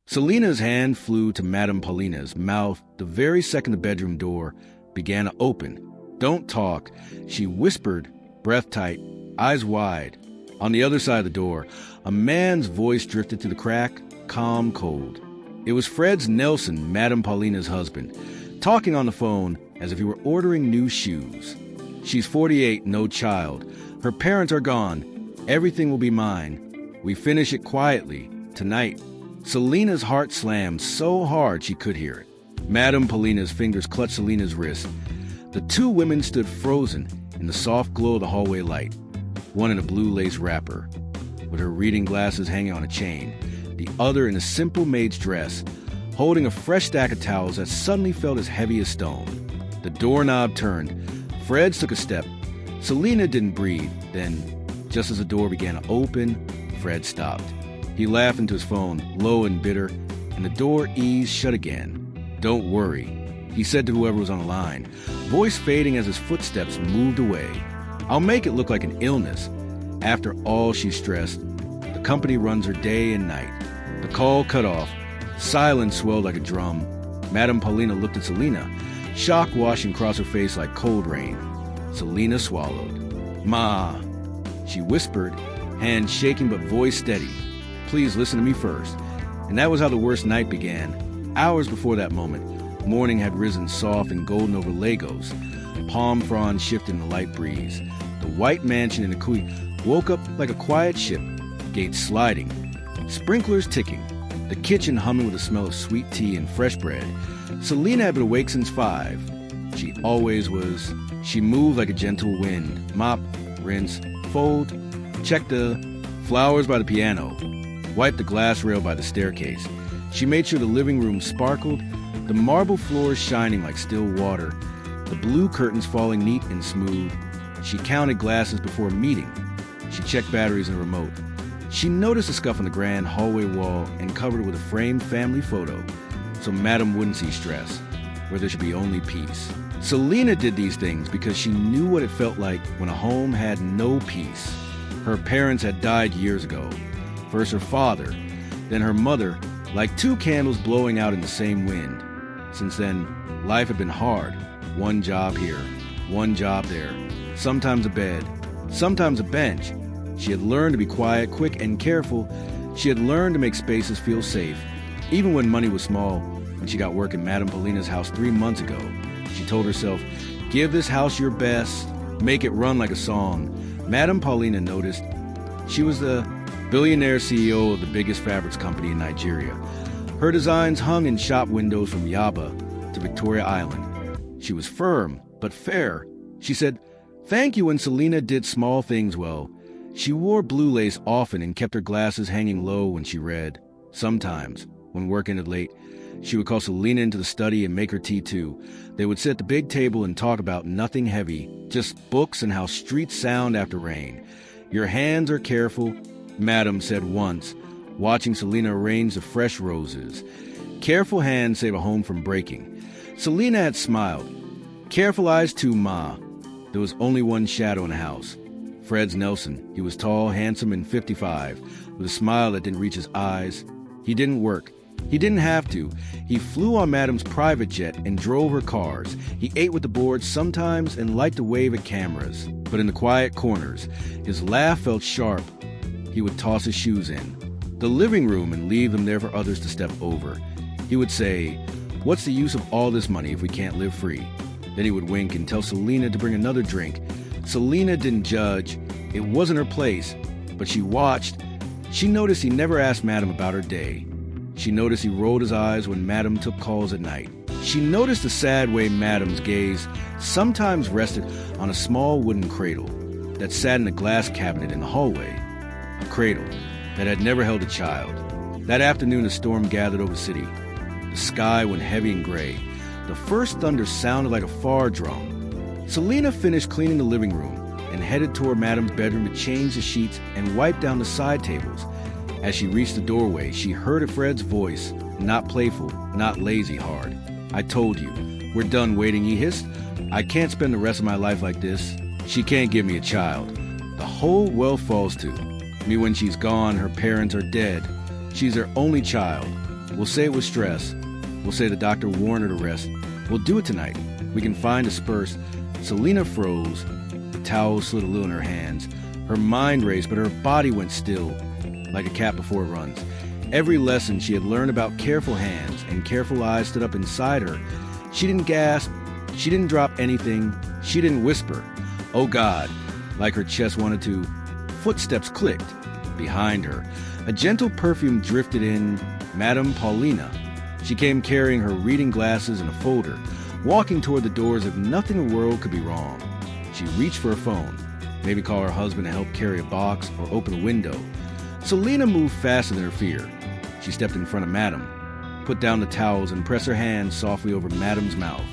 Selina's hand flew to Madam Paulina's mouth the very second the bedroom door began to open. "Don't talk," she whispered, breath tight, eyes wide. On the other side of the door, a man's voice drifted through the crack, calm, cold. It was Fred Nelson, Madam Paulina's husband, talking on the phone as if he were ordering new shoes. "She's 48, no child. Her parents are gone. Everything will be mine. We finish it quietly, tonight." Selina's heart slammed so hard she could hear it. Madam Paulina's fingers clutched Selina's wrist. The two women stood frozen in the soft glow of the hallway light, one in a blue lace wrapper, with her reading glasses hanging on a chain, the other in a simple maid's dress, holding a fresh stack of towels that suddenly felt as heavy as stone. The doorknob turned. Fred took a step. Selina didn't breathe. Then, just as the door began to open, Fred stopped. He laughed into his phone, low and bitter, and the door eased shut again. "Don't worry," he said to whoever was on the line, voice fading as his footsteps moved away. "I'll make it look like an illness. After all, she stressed. The company runs her day and night." The call cut off. Silence swelled like a drum. Madam Paulina looked at Selina, shock washing across her face like cold rain. Selina swallowed. "Ma," she whispered, hand shaking but voice steady. "Please listen to me first." And that was how the worst night began. Hours before that moment, morning had risen soft and golden over Lagos. Palm fronds shifted in the light breeze. The white mansion in Akui woke up like a quiet ship, gates sliding, sprinklers ticking, the kitchen humming with the smell of sweet tea and fresh bread. Selina had been awake since 5. She always was. She moved like a gentle wind. Mop, rinse, fold, check the flowers by the piano, wipe the glass rail by the staircase. She made sure the living room sparkled, the marble floors shining like still water, the blue curtains falling neat and smooth. She counted glasses before a meeting. She checked batteries in the remote. She noticed a scuff on the grand hallway wall and covered it with a framed family photo, so Madam wouldn't see stress, where there should be only peace. Selina did these things because she knew what it felt like when a home had no peace. Her parents had died years ago. First her father, then her mother, like two candles blowing out in the same wind. Since then, life had been hard. One job here, one job there, sometimes a bed, sometimes a bench. She had learned to be quiet, quick, and careful. She had learned to make spaces feel safe. Even when money was small, when she got work in Madam Paulina's house 3 months ago, she told herself, "Give this house your best, make it run like a song." Madam Paulina noticed. She was the billionaire CEO of the biggest fabrics company in Nigeria. Her designs hung in shop windows from Yaba to Victoria Island. She was firm, but fair. She said, "Thank you," when Selina did small things well. She wore blue lace often and kept her glasses hanging low when she read. Sometimes, when work ended late, she would call Selina into the study and make her tea too. They would sit at the big table and talk about nothing heavy, just books and how streets sound after rain. "Your hands are careful," Madam said once, watching Selina arrange the fresh roses. "Careful hands save a home from breaking." Selina had smiled. "Careful eyes too, Ma." There was only one shadow in the house. Fred Nelson. He was tall, handsome, and 55, with a smile that didn't reach his eyes. He didn't work. He didn't have to. He flew on Madam's private jet and drove her cars. He ate with the boards sometimes and liked to wave at cameras. But in the quiet corners, his laugh felt sharp. He would toss his shoes in the living room and leave them there for others to step over. He would say, "What's the use of all this money if we can't live free?" Then he would wink and tell Selina to bring another drink. Selina didn't judge. It wasn't her place. But she watched. She noticed he never asked Madam about her day. She noticed he rolled his eyes when Madam took calls at night. She noticed the sad way Madam's gaze sometimes rested on a small wooden cradle that sat in a glass cabinet in the hallway. A cradle that had never held a child. That afternoon, a storm gathered over the city. The sky went heavy and gray. The first thunder sounded like a far drum. Selina finished cleaning the living room and headed toward Madam's bedroom to change the sheets and wipe down the side tables. As she reached the doorway, she heard Fred's voice, not playful, not lazy hard. "I told you, we're done waiting," he hissed. "I can't spend the rest of my life like this. She can't give me a child. The whole wealth falls to me when she's gone. Her parents are dead. She's their only child. We'll say it was stress. We'll say the doctor warned her to rest. We'll do it tonight. We can find a spurs. Selina froze. The towel slid a little in her hands. Her mind raced, but her body went still, like a cat before it runs. Every lesson she had learned about careful hands and careful eyes stood up inside her. She didn't gasp. She didn't drop anything. She didn't whisper, "Oh God," like her chest wanted to. Footsteps clicked. Behind her, a gentle perfume drifted in. Madam Paulina. She came carrying her reading glasses and a folder, walking toward the door as if nothing in the world could be wrong. She reached for her phone, maybe call her husband to help carry a box or open a window. Selina moved faster than her fear. She stepped in front of Madam, put down the towels and pressed her hand softly over Madam's mouth.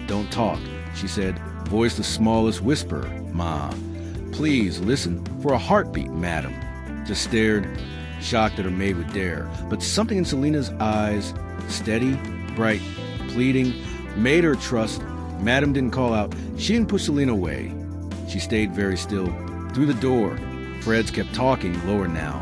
"Don't talk," she said, voice the smallest whisper. "Ma, please listen for a heartbeat." Madam just stared, shocked that her maid would dare. But something in Selina's eyes, steady, bright, pleading, made her trust. Madam didn't call out. She didn't push Selina away. She stayed very still. Through the door, Fred's kept talking, lower now,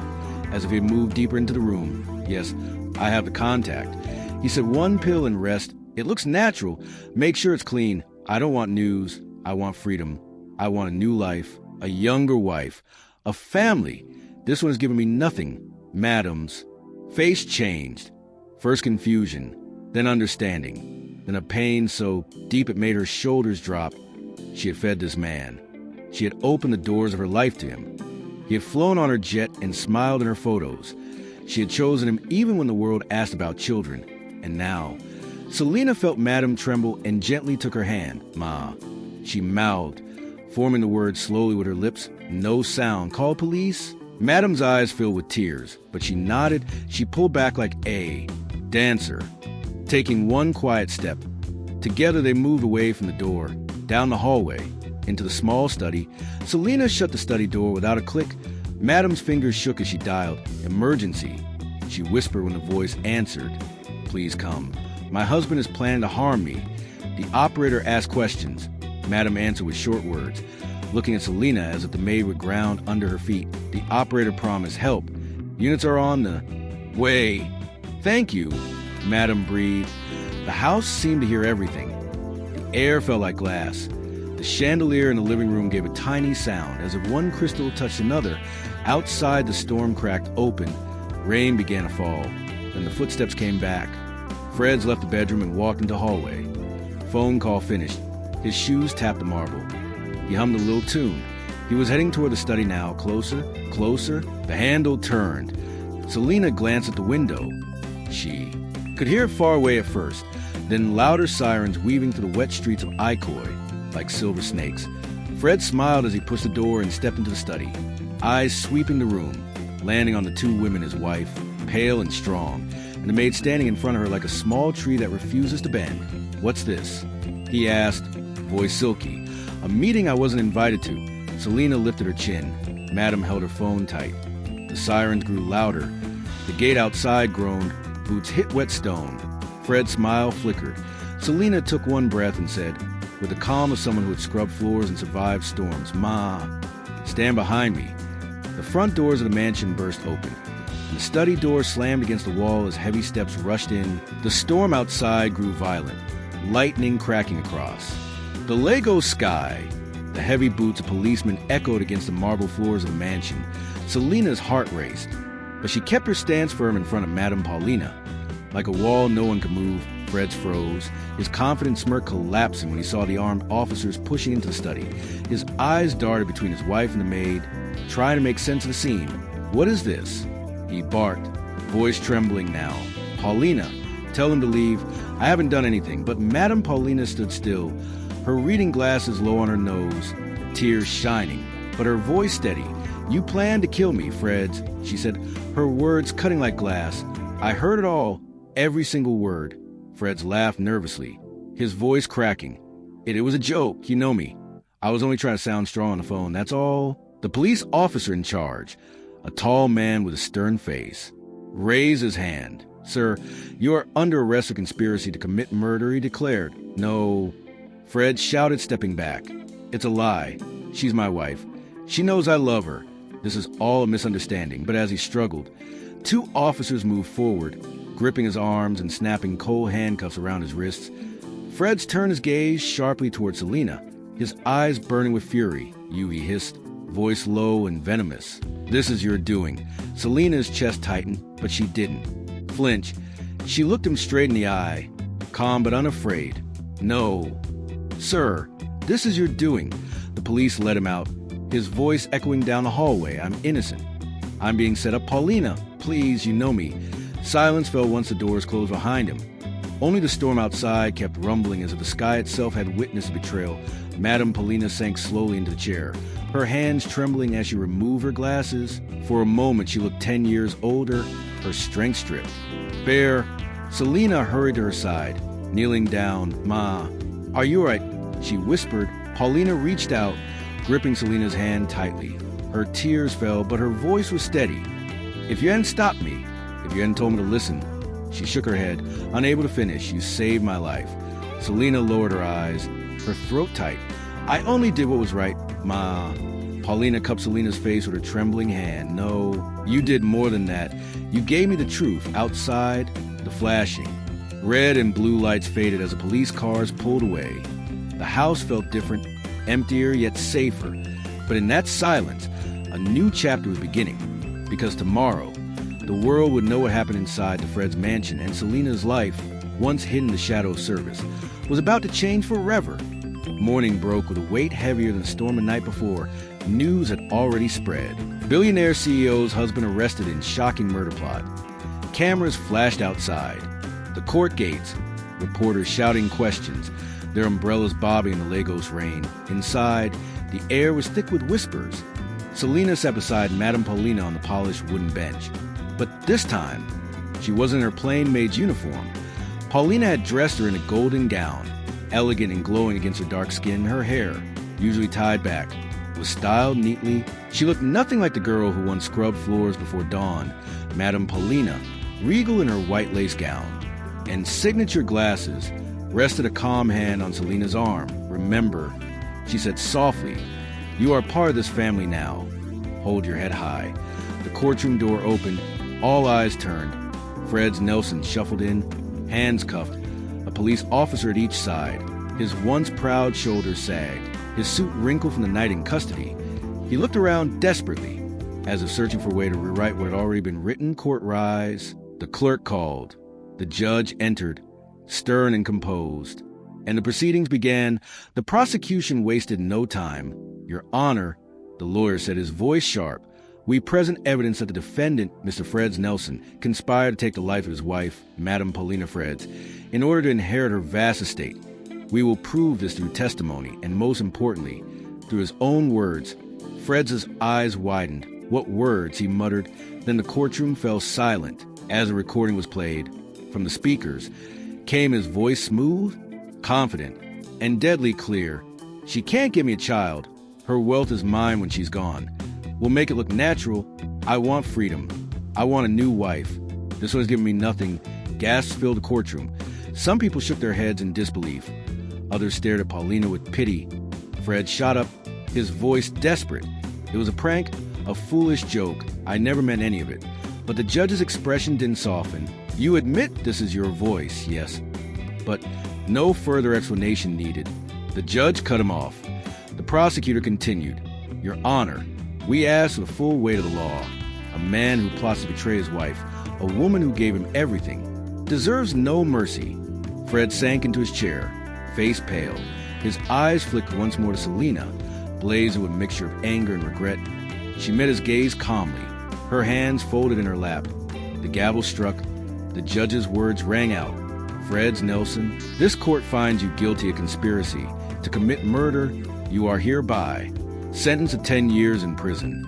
as if he moved deeper into the room. "Yes, I have the contact." He said, "One pill and rest. It looks natural. Make sure it's clean. I don't want news. I want freedom. I want a new life, a younger wife, a family. This one has given me nothing." Madam's face changed. First confusion, then understanding, then a pain so deep it made her shoulders drop. She had fed this man. She had opened the doors of her life to him. He had flown on her jet and smiled in her photos. She had chosen him even when the world asked about children. And now, Selina felt Madam tremble and gently took her hand. "Ma," she mouthed, forming the words slowly with her lips. No sound. "Call police?" Madam's eyes filled with tears, but she nodded. She pulled back like a dancer, taking one quiet step. Together they moved away from the door, down the hallway, into the small study. Selina shut the study door without a click. Madam's fingers shook as she dialed. "Emergency," she whispered when the voice answered. "Please come. My husband is planning to harm me." The operator asked questions. Madam answered with short words, looking at Selina as if the maid would ground under her feet. The operator promised help. "Units are on the way." "Thank you," Madam breathed. The house seemed to hear everything. The air felt like glass. The chandelier in the living room gave a tiny sound, as if one crystal touched another. Outside, the storm cracked open. Rain began to fall. Then the footsteps came back. Fred's left the bedroom and walked into the hallway. Phone call finished. His shoes tapped the marble. He hummed a little tune. He was heading toward the study now, closer, closer. The handle turned. Selina glanced at the window. She could hear it far away at first, then louder sirens weaving through the wet streets of Ikoi like silver snakes. Fred smiled as he pushed the door and stepped into the study, eyes sweeping the room, landing on the two women, his wife, pale and strong, and the maid standing in front of her like a small tree that refuses to bend. "What's this?" he asked, voice silky. "A meeting I wasn't invited to." Selina lifted her chin. Madam held her phone tight. The sirens grew louder. The gate outside groaned. Boots hit wet stone. Fred's smile flickered. Selina took one breath and said, with the calm of someone who had scrubbed floors and survived storms, "Ma, stand behind me." The front doors of the mansion burst open, and the study door slammed against the wall as heavy steps rushed in. The storm outside grew violent, lightning cracking across the Lego sky. The heavy boots of policemen echoed against the marble floors of the mansion. Selina's heart raced, but she kept her stance firm in front of Madam Paulina. Like a wall no one could move, Fred's froze, his confident smirk collapsing when he saw the armed officers pushing into the study. His eyes darted between his wife and the maid, trying to make sense of the scene. "What is this?" he barked, voice trembling now. "Paulina, tell them to leave. I haven't done anything." But Madam Paulina stood still, her reading glasses low on her nose, tears shining, but her voice steady. "You planned to kill me, Fred," she said, her words cutting like glass. "I heard it all, every single word." Fred's laughed nervously, his voice cracking. It was a joke, you know me. I was only trying to sound strong on the phone, that's all." The police officer in charge, a tall man with a stern face, raised his hand. "Sir, you are under arrest for conspiracy to commit murder," he declared. "No," Fred shouted, stepping back. "It's a lie. She's my wife. She knows I love her. This is all a misunderstanding." But as he struggled, two officers moved forward, gripping his arms and snapping cold handcuffs around his wrists. Fred's turned his gaze sharply toward Selina, his eyes burning with fury. "You," he hissed, voice low and venomous. "This is your doing." Selina's chest tightened, but she didn't flinch. She looked him straight in the eye, calm but unafraid. "No, sir, this is your doing." The police let him out, his voice echoing down the hallway. "I'm innocent. I'm being set up. Paulina, please, you know me." Silence fell once the doors closed behind him. Only the storm outside kept rumbling as if the sky itself had witnessed the betrayal. Madam Paulina sank slowly into the chair, her hands trembling as she removed her glasses. For a moment she looked 10 years older, her strength stripped. "Bear." Selina hurried to her side, kneeling down. "Ma, are you all right?" she whispered. Paulina reached out, gripping Selina's hand tightly. Her tears fell, but her voice was steady. "If you hadn't stopped me, if you hadn't told me to listen." She shook her head, unable to finish. "You saved my life." Selina lowered her eyes, her throat tight. "I only did what was right, Ma." Paulina cupped Selina's face with her trembling hand. "No, you did more than that. You gave me the truth." Outside, the flashing red and blue lights faded as the police cars pulled away. The house felt different, emptier yet safer. But in that silence, a new chapter was beginning. Because tomorrow, the world would know what happened inside the Fred's mansion, and Selina's life, once hidden in the shadow of service, was about to change forever. Morning broke with a weight heavier than the storm the night before. News had already spread. Billionaire CEO's husband arrested in shocking murder plot. Cameras flashed outside. The court gates, reporters shouting questions, their umbrellas bobbing in the Lagos rain. Inside, the air was thick with whispers. Selina sat beside Madam Paulina on the polished wooden bench. But this time, she wasn't in her plain maid's uniform. Paulina had dressed her in a golden gown, elegant and glowing against her dark skin. Her hair, usually tied back, was styled neatly. She looked nothing like the girl who once scrubbed floors before dawn. Madam Paulina, regal in her white lace gown and signature glasses, rested a calm hand on Selina's arm. "Remember," she said softly, "you are part of this family now. Hold your head high." The courtroom door opened. All eyes turned. Fred Nelson shuffled in, hands cuffed, a police officer at each side. His once proud shoulders sagged, his suit wrinkled from the night in custody. He looked around desperately, as if searching for a way to rewrite what had already been written. "Court rise." The clerk called. The judge entered, stern and composed, and the proceedings began. The prosecution wasted no time. "Your Honor," the lawyer said, his voice sharp, "we present evidence that the defendant, Mr. Fred Nelson, conspired to take the life of his wife, Madam Paulina Freds, in order to inherit her vast estate. We will prove this through testimony, and most importantly, through his own words." Fred's eyes widened. "What words?" he muttered. Then the courtroom fell silent as the recording was played. From the speakers came his voice, smooth, confident, and deadly clear. "She can't give me a child. Her wealth is mine when she's gone. We'll make it look natural. I want freedom. I want a new wife. This one's giving me nothing." Gasps filled the courtroom. Some people shook their heads in disbelief. Others stared at Paulina with pity. Fred shot up, his voice desperate. "It was a prank, a foolish joke. I never meant any of it." But the judge's expression didn't soften. "You admit this is your voice, yes, but no further explanation needed." The judge cut him off. The prosecutor continued. "Your Honor, we ask for the full weight of the law. A man who plots to betray his wife, a woman who gave him everything, deserves no mercy." Fred sank into his chair, face pale. His eyes flicked once more to Selina, blazing with a mixture of anger and regret. She met his gaze calmly, her hands folded in her lap. The gavel struck. The judge's words rang out. "Fred Nelson, this court finds you guilty of conspiracy to commit murder. You are hereby sentenced to 10 years in prison."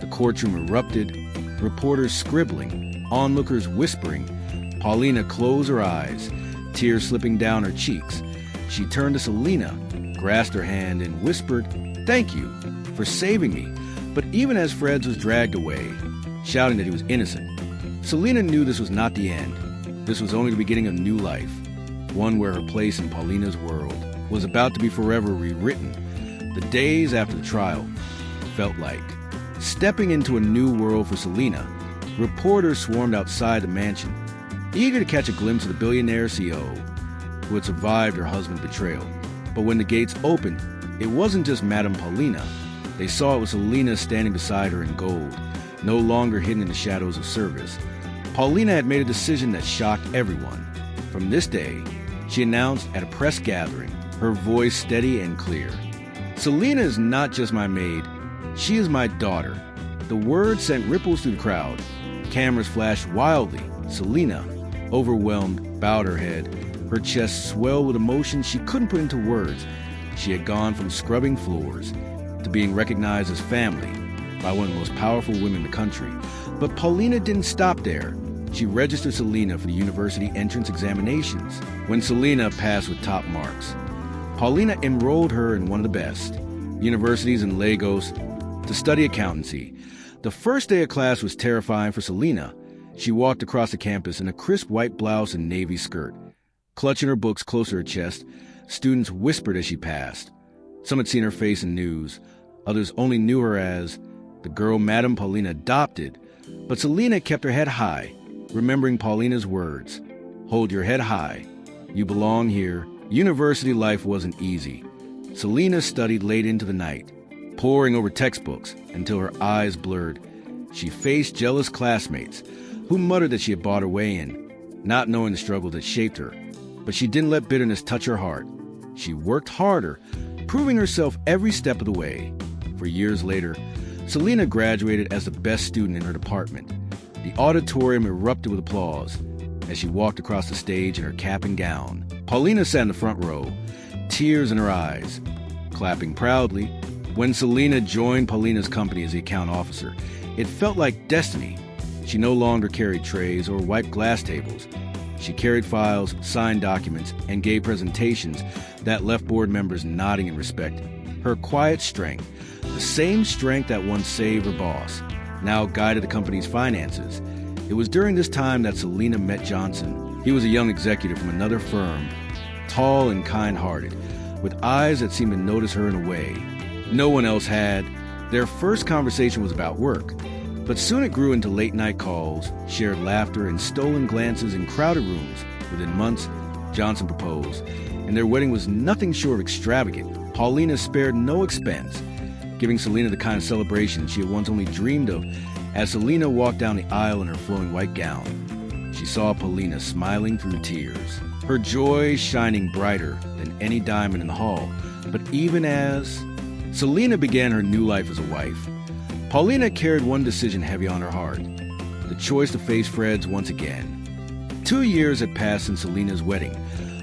The courtroom erupted, reporters scribbling, onlookers whispering. Paulina closed her eyes, tears slipping down her cheeks. She turned to Selina, grasped her hand, and whispered, "Thank you for saving me." But even as Fred was dragged away, shouting that he was innocent, Selina knew this was not the end. This was only the beginning of a new life, one where her place in Paulina's world was about to be forever rewritten. The days after the trial felt like stepping into a new world for Selina. Reporters swarmed outside the mansion. eager to catch a glimpse of the billionaire CEO who had survived her husband's betrayal. But when the gates opened, it wasn't just Madam Paulina. They saw it was Selina standing beside her in gold, no longer hidden in the shadows of service. Paulina had made a decision that shocked everyone. From this day, she announced at a press gathering, her voice steady and clear, "Selina is not just my maid, she is my daughter." The word sent ripples through the crowd. Cameras flashed wildly. Selina, overwhelmed, bowed her head. Her chest swelled with emotion she couldn't put into words. She had gone from scrubbing floors to being recognized as family by one of the most powerful women in the country. But Paulina didn't stop there. She registered Selina for the university entrance examinations. When Selina passed with top marks, Paulina enrolled her in one of the best universities in Lagos to study accountancy. The first day of class was terrifying for Selina. She walked across the campus in a crisp white blouse and navy skirt. Clutching her books close to her chest, students whispered as she passed. Some had seen her face in news. Others only knew her as the girl Madam Paulina adopted. But Selina kept her head high, remembering Paulina's words. "Hold your head high. You belong here." University life wasn't easy. Selina studied late into the night, poring over textbooks until her eyes blurred. She faced jealous classmates who muttered that she had bought her way in, not knowing the struggle that shaped her. But she didn't let bitterness touch her heart. She worked harder, proving herself every step of the way. For years later, Selina graduated as the best student in her department. The auditorium erupted with applause as she walked across the stage in her cap and gown. Paulina sat in the front row, tears in her eyes, clapping proudly. When Selina joined Paulina's company as the account officer, it felt like destiny. She no longer carried trays or wiped glass tables. She carried files, signed documents, and gave presentations that left board members nodding in respect. Her quiet strength, the same strength that once saved her boss, now guided the company's finances. It was during this time that Selina met Johnson. He was a young executive from another firm, tall and kind-hearted, with eyes that seemed to notice her in a way no one else had. Their first conversation was about work, but soon it grew into late-night calls, shared laughter, and stolen glances in crowded rooms. Within months, Johnson proposed, and their wedding was nothing short of extravagant. Paulina spared no expense, giving Selina the kind of celebration she had once only dreamed of. As Selina walked down the aisle in her flowing white gown, she saw Paulina smiling through tears, her joy shining brighter than any diamond in the hall. But even as Selina began her new life as a wife, Paulina carried one decision heavy on her heart, the choice to face Fred's once again. 2 years had passed since Selina's wedding.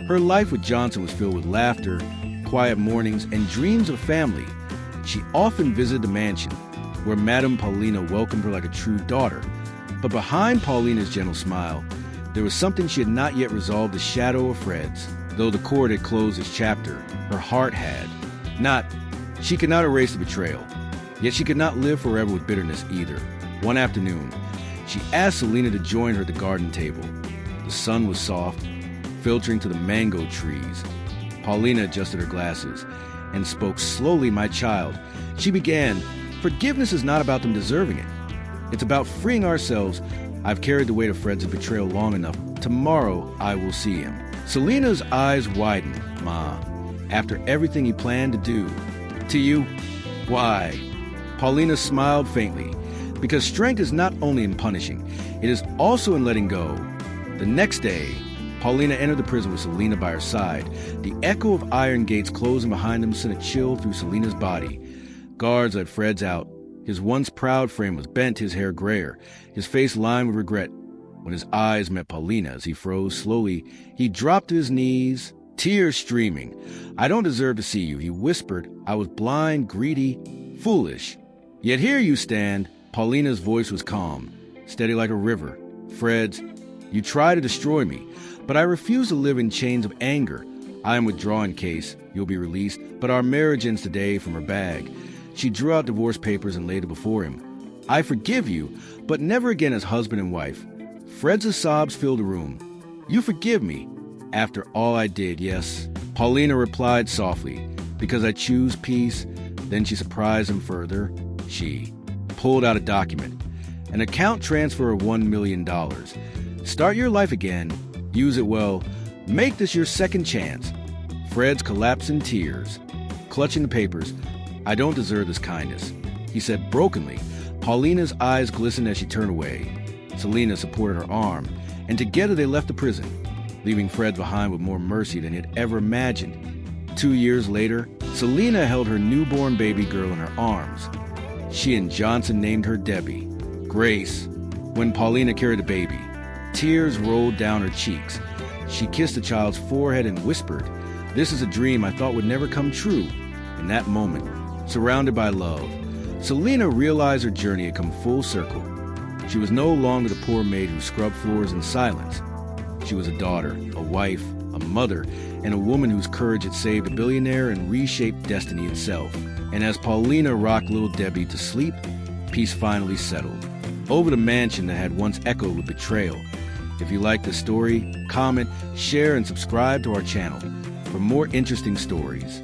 Her life with Johnson was filled with laughter, quiet mornings, and dreams of family. She often visited the mansion, where Madam Paulina welcomed her like a true daughter. But behind Paulina's gentle smile, there was something she had not yet resolved, the shadow of Fred's. Though the court had closed its chapter, her heart had not. She could not erase the betrayal, yet she could not live forever with bitterness either. One afternoon, she asked Selina to join her at the garden table. The sun was soft, filtering to the mango trees. Paulina adjusted her glasses and spoke slowly. "My child," she began, "forgiveness is not about them deserving it. It's about freeing ourselves. I've carried the weight of Fred's betrayal long enough. Tomorrow I will see him." Selina's eyes widened. "Ma, after everything he planned to do to you, why?" Paulina smiled faintly, because strength is not only in punishing, it is also in letting go. The next day, Paulina entered the prison with Selina by her side. The echo of iron gates closing behind them sent a chill through Selina's body. Guards let Fred's out. His once proud frame was bent, his hair grayer, his face lined with regret. When his eyes met Paulina's, he froze slowly. He dropped to his knees, tears streaming. "I don't deserve to see you," he whispered. "I was blind, greedy, foolish. Yet here you stand." Paulina's voice was calm, steady like a river. "Fred's, you try to destroy me, but I refuse to live in chains of anger. I am withdrawing case. You'll be released. But our marriage ends today." From her bag, she drew out divorce papers and laid it before him. "I forgive you, but never again as husband and wife." Fred's sobs filled the room. "You forgive me after all I did, yes?" Paulina replied softly, "Because I choose peace." Then she surprised him further. She pulled out a document, an account transfer of $1 million. Start your life again. Use it well. Make this your second chance. Fred's collapsed in tears. Clutching the papers, I don't deserve this kindness, he said brokenly. Paulina's eyes glistened as she turned away. Selina supported her arm, and together they left the prison, leaving Fred behind with more mercy than he had ever imagined. 2 years later, Selina held her newborn baby girl in her arms. She and Johnson named her Debbie. Grace. When Paulina carried the baby, tears rolled down her cheeks. She kissed the child's forehead and whispered, "This is a dream I thought would never come true." In that moment, surrounded by love, Selina realized her journey had come full circle. She was no longer the poor maid who scrubbed floors in silence. She was a daughter, a wife, a mother, and a woman whose courage had saved a billionaire and reshaped destiny itself. And as Paulina rocked little Debbie to sleep, peace finally settled over the mansion that had once echoed with betrayal. If you like this story, comment, share, and subscribe to our channel for more interesting stories.